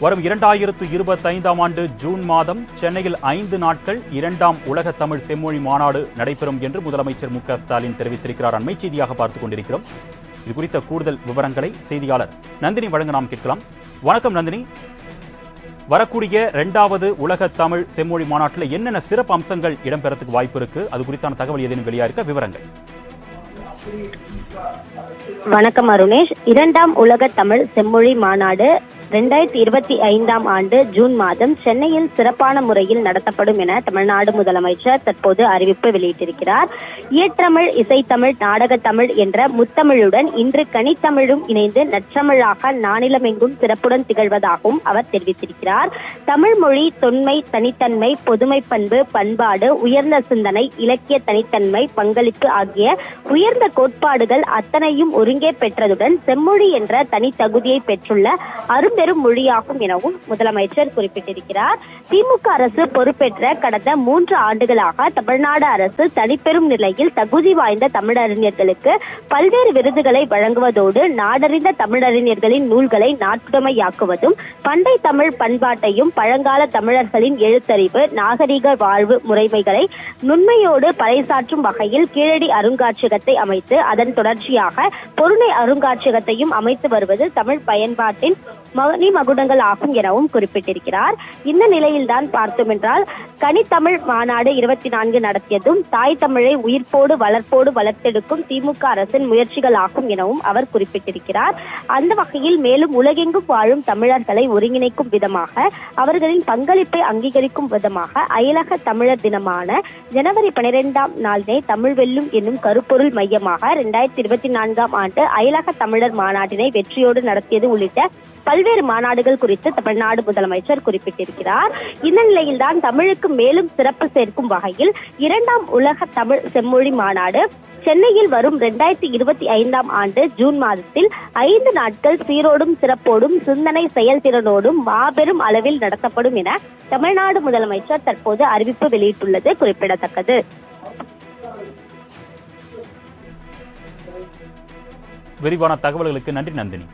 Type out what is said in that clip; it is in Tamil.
வரும் 2025ஆம் ஆண்டு ஜூன் மாதம் சென்னையில் 5 நாட்கள் 2ஆம் உலக தமிழ் செம்மொழி மாநாடு நடைபெறும் என்று முதலமைச்சர் மு.க. ஸ்டாலின் தெரிவித்திருக்கிறார். அண்மை செய்தியாக பார்த்துக் கொண்டிருக்கிறோம். இது குறித்த கூடுதல் விவரங்களை செய்தியாளர் நந்தினி வழங்க நாம் கேட்கலாம். வணக்கம் நந்தினி. வரக்கூடிய 2வது உலக தமிழ் செம்மொழி மாநாட்டில் என்னென்ன சிறப்பு அம்சங்கள் இடம்பெறத்துக்கு வாய்ப்பு இருக்கு? அது குறித்தான தகவல் ஏதேனும் வெளியாயிருக்க விவரங்கள்? வணக்கம் அருணேஷ். 2ஆம் உலக தமிழ் செம்மொழி மாநாடு 2025ஆம் ஆண்டு ஜூன் மாதம் சென்னையில் சிறப்பான முறையில் நடத்தப்படும் என தமிழ்நாடு முதலமைச்சர் தற்போது அறிவிப்பு வெளியிட்டிருக்கிறார். இயற்றமிழ், இசைத்தமிழ், நாடகத்தமிழ் என்ற முத்தமிழுடன் இன்று கனித்தமிழும் இணைந்து நற்றமிழாக நானிலமெங்கும் சிறப்புடன் திகழ்வதாகவும் அவர் தெரிவித்திருக்கிறார். தமிழ் மொழி தொன்மை, தனித்தன்மை, பொதுமை பண்பு, பண்பாடு, உயர்ந்த சிந்தனை, இலக்கிய தனித்தன்மை, பங்களிப்பு ஆகிய உயர்ந்த கோட்பாடுகள் அத்தனையும் ஒருங்கே பெற்றதுடன் செம்மொழி என்ற தனித்தகுதியை பெற்றுள்ள அரும்பெரும் மொழியாகும் எனவும் முதலமைச்சர் குறிப்பிட்டிருக்கிறார். திமுக அரசு பொறுப்பேற்ற கடந்த 3 ஆண்டுகளாக தமிழ்நாடு அரசு தனிப்பெரும் நிலையில் தகுதி வாய்ந்த தமிழறிஞர்களுக்கு பல்வேறு விருதுகளை வழங்குவதோடு நாடறிந்த தமிழறிஞர்களின் நூல்களை நாட்டுடைமையாக்குவதும் பண்டை தமிழ் பண்பாட்டையும் பழங்கால தமிழர்களின் எழுத்தறிவு, நாகரிக வாழ்வு முறைமைகளை நுண்மையோடு பறைசாற்றும் வகையில் கீழடி அருங்காட்சியகத்தை அமைத்து அதன் தொடர்ச்சியாக பொருணை அருங்காட்சியகத்தையும் அமைத்து வருவது தமிழ் பயன்பாட்டின் மகுடங்கள் ஆகும் எனவும் குறிப்பிட்டிருக்கிறார். இந்த நிலையில்தான் பார்த்தோம் என்றால் கனித்தமிழ் மாநாடு 24 நடத்தியதும் தாய் தமிழை உயிர்ப்போடு வளர்ப்போடு வளர்த்தெடுக்கும் திமுக அரசின் முயற்சிகள் ஆகும் எனவும் அவர் குறிப்பிட்டிருக்கிறார். அந்த வகையில் மேலும் உலகெங்கும் வாழும் தமிழர்களை ஒருங்கிணைக்கும் விதமாக அவர்களின் பங்களிப்பை அங்கீகரிக்கும் விதமாக அயலக தமிழர் தினமான ஜனவரி 12ஆம் நாளினை தமிழ் வெல்லும் என்னும் கருப்பொருள் மையமாக 2024ஆம் ஆண்டு அயலக தமிழர் மாநாட்டினை வெற்றியோடு நடத்தியது உள்ளிட்ட பல்வேறு மாநாடுகள் குறித்து தமிழ்நாடு முதலமைச்சர் குறிப்பிட்டிருக்கிறார். இந்த நிலையில்தான் தமிழுக்கு மேலும் சிறப்பு சேர்க்கும் வகையில் 2ஆம் உலக தமிழ் செம்மொழி மாநாடு சென்னையில் வரும் 2025ஆம் ஆண்டு ஜூன் மாதத்தில் 5 நாட்கள் சீரோடும் சிறப்போடும் சிந்தனை செயல்திறனோடும் மாபெரும் அளவில் நடத்தப்படும் என தமிழ்நாடு முதலமைச்சர் தற்போது அறிவிப்பு வெளியிட்டுள்ளது குறிப்பிடத்தக்கது. விரிவான தகவல்களுக்கு நன்றி நந்தினி.